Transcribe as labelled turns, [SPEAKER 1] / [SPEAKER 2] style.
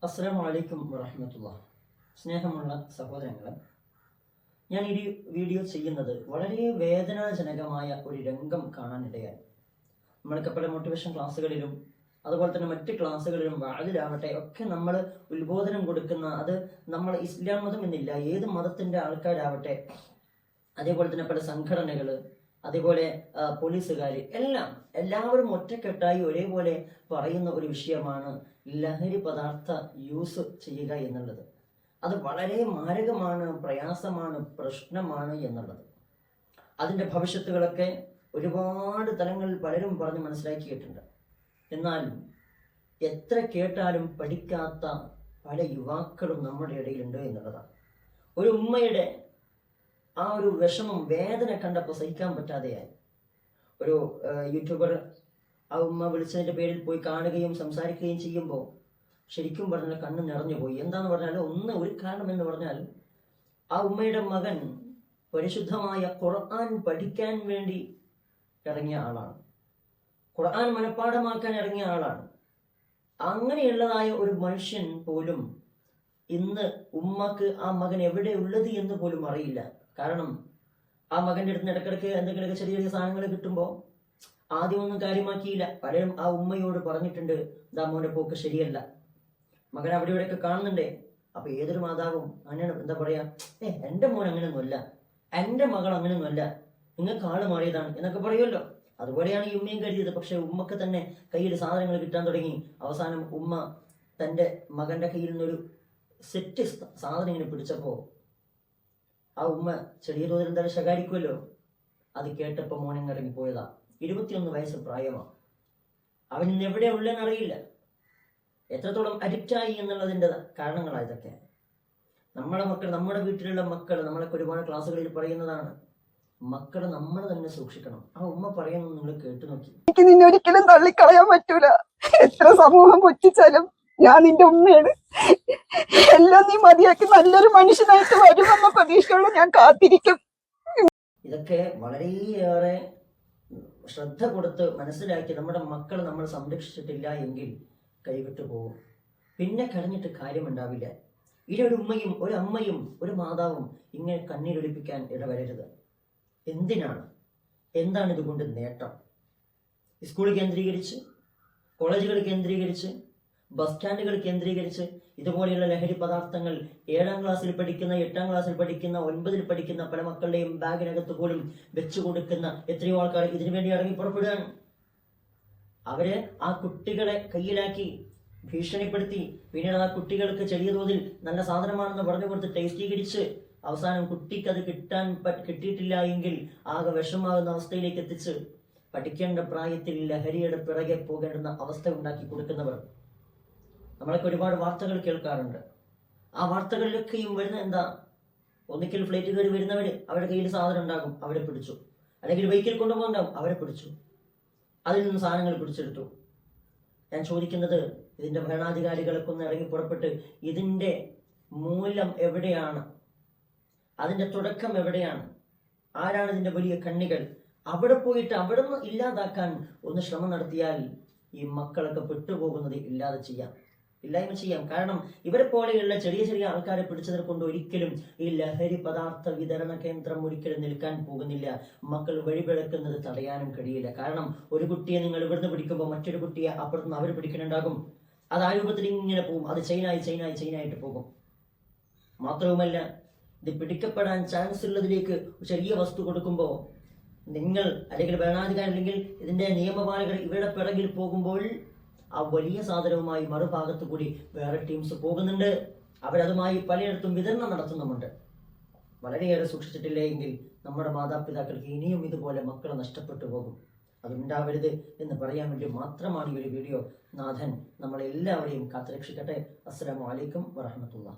[SPEAKER 1] അസ്സലാമു അലൈക്കും വറഹ്മത്തുള്ളാഹി. സ്നേഹമുള്ള സഹോദരങ്ങളെ, ഞാൻ ഈ വീഡിയോ ചെയ്യുന്നത് വളരെ വേദനാജനകമായ ഒരു രംഗം കാണാനിടയായി. നമ്മൾക്ക് പല മോട്ടിവേഷൻ ക്ലാസ്സുകളിലും അതുപോലെ തന്നെ മറ്റ് ക്ലാസ്സുകളിലും വാതിലാവട്ടെ ഒക്കെ നമ്മൾ ഉത്ബോധനം കൊടുക്കുന്ന, അത് നമ്മൾ ഇസ്ലാം മതം എന്നില്ല, ഏത് മതത്തിൻ്റെ ആൾക്കാരാവട്ടെ, അതേപോലെ തന്നെ പല സംഘടനകൾ, അതേപോലെ പോലീസുകാർ, എല്ലാവരും ഒറ്റക്കെട്ടായി ഒരേപോലെ പറയുന്ന ഒരു വിഷയമാണ് ലഹരി പദാർത്ഥ യൂസ് ചെയ്യുക എന്നുള്ളത്. അത് വളരെ മാരകമാണ്, പ്രയാസമാണ്, പ്രശ്നമാണ് എന്നുള്ളത്. അതിൻ്റെ ഭവിഷ്യത്തുകളൊക്കെ ഒരുപാട് തലങ്ങളിൽ പലരും പറഞ്ഞ് മനസ്സിലാക്കിയിട്ടുണ്ട്. എന്നാൽ എത്ര കേട്ടാലും പഠിക്കാത്ത പല യുവാക്കളും നമ്മുടെ ഇടയിലുണ്ട് എന്നുള്ളതാണ്. ഒരു ഉമ്മയുടെ ആ ഒരു വിഷമം, വേദന കണ്ടപ്പോൾ സഹിക്കാൻ പറ്റാതെയായി. ഒരു യൂട്യൂബർ ആ ഉമ്മ വിളിച്ചതിൻ്റെ പേരിൽ പോയി കാണുകയും സംസാരിക്കുകയും ചെയ്യുമ്പോൾ ശരിക്കും പറഞ്ഞാൽ കണ്ണ് നിറഞ്ഞു പോയി. എന്താന്ന് പറഞ്ഞാൽ, ഒരു കാരണം എന്ന് പറഞ്ഞാൽ, ആ ഉമ്മയുടെ മകൻ പരിശുദ്ധമായ ഖുർആൻ പഠിക്കാൻ വേണ്ടി ഇറങ്ങിയ ആളാണ്, ഖുർആൻ മനഃപ്പാഠമാക്കാൻ ഇറങ്ങിയ ആളാണ്. അങ്ങനെയുള്ളതായ ഒരു മനുഷ്യൻ പോലും ഇന്ന് ഉമ്മക്ക് ആ മകൻ എവിടെ ഉള്ളത് എന്ന് പോലും അറിയില്ല. കാരണം ആ മകൻ്റെ അടുത്ത് ഇടക്കിടക്ക് എന്തെങ്കിലുമൊക്കെ ചെറിയ ചെറിയ സാധനങ്ങൾ കിട്ടുമ്പോൾ ആദ്യമൊന്നും കാര്യമാക്കിയില്ല. പലരും ആ ഉമ്മയോട് പറഞ്ഞിട്ടുണ്ട്, ഇതാ മോൻ്റെ പോക്ക് ശരിയല്ല, മകൻ അവിടെ ഇവിടെയൊക്കെ കാണുന്നുണ്ടേ. അപ്പൊ ഏതൊരു മാതാവും അങ്ങനെയാണ്, എന്താ പറയാ, എൻ്റെ മോൻ അങ്ങനെയൊന്നുമല്ല, എൻ്റെ മകൾ അങ്ങനെയൊന്നുമല്ല, നിങ്ങൾക്ക് ആള് മാറിയതാണ് എന്നൊക്കെ പറയുമല്ലോ. അതുപോലെയാണ് ഈ ഉമ്മയും കരുതിയത്. പക്ഷെ ഉമ്മക്ക് തന്നെ കയ്യിൽ സാധനങ്ങൾ കിട്ടാൻ തുടങ്ങി. അവസാനം ഉമ്മ തൻ്റെ മകൻ്റെ കയ്യിൽ നിന്നൊരു സെറ്റ് സാധനം ഇങ്ങനെ പിടിച്ചപ്പോൾ ആ ഉമ്മ ചെറിയ തോതിൽ എന്തായാലും ശകാരിക്കുമല്ലോ. അത് കേട്ടപ്പോൾ മോനെ ഇറങ്ങിപ്പോയതാ. 21 വയസ്സ് പ്രായമാണ്. അവൻ ഇന്ന് എവിടെ ഉള്ളതെന്ന് അറിയില്ല. എത്രത്തോളം അഡിക്റ്റായി എന്നുള്ളതിൻ്റെ കാരണങ്ങളാണ് ഇതൊക്കെ. നമ്മുടെ മക്കൾ, നമ്മുടെ വീട്ടിലുള്ള മക്കൾ, നമ്മളൊക്കെ ഒരുപാട് ക്ലാസ്സുകളിൽ പറയുന്നതാണ്, മക്കൾ നമ്മൾ തന്നെ സൂക്ഷിക്കണം. ആ ഉമ്മ പറയുന്നത് നിങ്ങൾ കേട്ടു നോക്കി.
[SPEAKER 2] എനിക്ക് നിന്നെ ഒരിക്കലും തള്ളിക്കളയാൻ പറ്റൂല. എത്ര സമൂഹം പൊറ്റിച്ചാലും ഞാൻ നിന്റെ ഉമ്മയാണ്. എല്ലാം നീ മതിയാക്കി നല്ലൊരു മനുഷ്യനായിട്ട് വരുമെന്ന പ്രതീക്ഷയോടെ ഞാൻ കാത്തിരിക്കും.
[SPEAKER 1] ഇതൊക്കെ വളരെയേറെ ശ്രദ്ധ കൊടുത്ത് മനസ്സിലാക്കി നമ്മുടെ മക്കൾ നമ്മൾ സംരക്ഷിച്ചിട്ടില്ല എങ്കിൽ കൈവിട്ടു പോകും. പിന്നെ കരഞ്ഞിട്ട് കാര്യമുണ്ടാവില്ല. ഇനി ഒരു ഉമ്മയും ഒരു അമ്മയും ഒരു മാതാവും ഇങ്ങനെ കണ്ണീരൊലിപ്പിക്കാൻ ഇടവരരുത്. എന്താണ് ഇതുകൊണ്ട് നേട്ടം? സ്കൂൾ കേന്ദ്രീകരിച്ച്, കോളേജുകൾ കേന്ദ്രീകരിച്ച്, ബസ് സ്റ്റാൻഡുകൾ കേന്ദ്രീകരിച്ച് ഇതുപോലെയുള്ള ലഹരി പദാർത്ഥങ്ങൾ 7ാം ക്ലാസ്സിൽ പഠിക്കുന്ന, 8ാം ക്ലാസ്സിൽ പഠിക്കുന്ന, 9ൽ പഠിക്കുന്ന പല മക്കളുടെയും ബാഗിനകത്ത് പോലും വെച്ചു കൊടുക്കുന്ന എത്രയോ ആൾക്കാർ ഇതിനു വേണ്ടി ഇറങ്ങി പുറപ്പെടുകയാണ്. അവര് ആ കുട്ടികളെ കയ്യിലാക്കി ഭീഷണിപ്പെടുത്തി, പിന്നീട് ആ കുട്ടികൾക്ക് ചെറിയ തോതിൽ നല്ല സാധനമാണെന്ന് പറഞ്ഞു കൊടുത്ത് ടേസ്റ്റീകരിച്ച് അവസാനം കുട്ടിക്ക് അത് കിട്ടിയിട്ടില്ല എങ്കിൽ ആകെ വിഷമാകുന്ന അവസ്ഥയിലേക്ക് എത്തിച്ച് പഠിക്കേണ്ട പ്രായത്തിൽ ലഹരിയുടെ പിറകെ പോകേണ്ടുന്ന അവസ്ഥ ഉണ്ടാക്കി കൊടുക്കുന്നവർ നമ്മളൊക്കെ ഒരുപാട് വാർത്തകൾ കേൾക്കാറുണ്ട്. ആ വാർത്തകളിലൊക്കെയും വരുന്ന എന്താ, ഒന്നിക്കൽ ഫ്ലൈറ്റ് കയറി വരുന്നവര്, അവരുടെ കയ്യിൽ സാധനം ഉണ്ടാകും, അവരെ പിടിച്ചു. അല്ലെങ്കിൽ ബൈക്കിൽ കൊണ്ടുപോകുന്നുണ്ടാവും, അവരെ പിടിച്ചു. അതിൽ നിന്ന് സാധനങ്ങൾ പിടിച്ചെടുത്തു. ഞാൻ ചോദിക്കുന്നത്, ഇതിന്റെ ഭരണാധികാരികളൊക്കെ ഒന്ന് ഇറങ്ങി പുറപ്പെട്ട് ഇതിന്റെ മൂലം എവിടെയാണ്, അതിന്റെ തുടക്കം എവിടെയാണ്, ആരാണ് ഇതിന്റെ വലിയ കണ്ണികൾ, അവിടെ പോയിട്ട് അവിടെ നിന്ന് ഇല്ലാതാക്കാൻ ഒന്ന് ശ്രമം നടത്തിയാൽ ഈ മക്കളൊക്കെ പെട്ടുപോകുന്നത് ഇല്ലായ്മ ചെയ്യാം. കാരണം ഇവരെ പോലെയുള്ള ചെറിയ ചെറിയ ആൾക്കാരെ പിടിച്ചതിനെ കൊണ്ട് ഒരിക്കലും ഈ ലഹരി പദാർത്ഥ വിതരണ കേന്ദ്രം ഒരിക്കലും നിൽക്കാൻ പോകുന്നില്ല. മക്കൾ വഴിപിഴക്കുന്നത് തടയാനും കഴിയില്ല. കാരണം ഒരു കുട്ടിയെ നിങ്ങൾ ഇവിടുന്ന് പിടിക്കുമ്പോൾ മറ്റൊരു കുട്ടിയെ അപ്പുറത്തുനിന്ന് അവർ പിടിക്കുന്നുണ്ടാകും. അത് ആ രൂപത്തിൽ ഇങ്ങനെ പോകും. അത് ചെയിനായിട്ട് പോകും. മാത്രവുമല്ല, ഇത് പിടിക്കപ്പെടാൻ ചാൻസ് ഉള്ളതിലേക്ക് ചെറിയ വസ്തു കൊടുക്കുമ്പോൾ നിങ്ങൾ അല്ലെങ്കിൽ ഭരണാധികാരി അല്ലെങ്കിൽ ഇതിന്റെ നിയമപാലകർ ഇവരുടെ പിറകിൽ പോകുമ്പോൾ ആ വലിയ സാധനവുമായി മറുഭാഗത്തു കൂടി വേറെ ടീംസ് പോകുന്നുണ്ട്. അവരതുമായി പലയിടത്തും വിതരണം നടത്തുന്നുമുണ്ട്. വളരെയേറെ സൂക്ഷിച്ചിട്ടില്ല എങ്കിൽ നമ്മുടെ മാതാപിതാക്കൾക്ക് ഇനിയും ഇതുപോലെ മക്കളെ നഷ്ടപ്പെട്ടു പോകും. അതുണ്ടാവരുത് എന്ന് പറയാൻ വേണ്ടി മാത്രമാണ് ഈ ഒരു വീഡിയോ. നാഥൻ നമ്മളെല്ലാവരെയും കാത്തുരക്ഷിക്കട്ടെ. അസ്സലാമു അലൈക്കും വറഹ്മത്തുള്ളാഹി.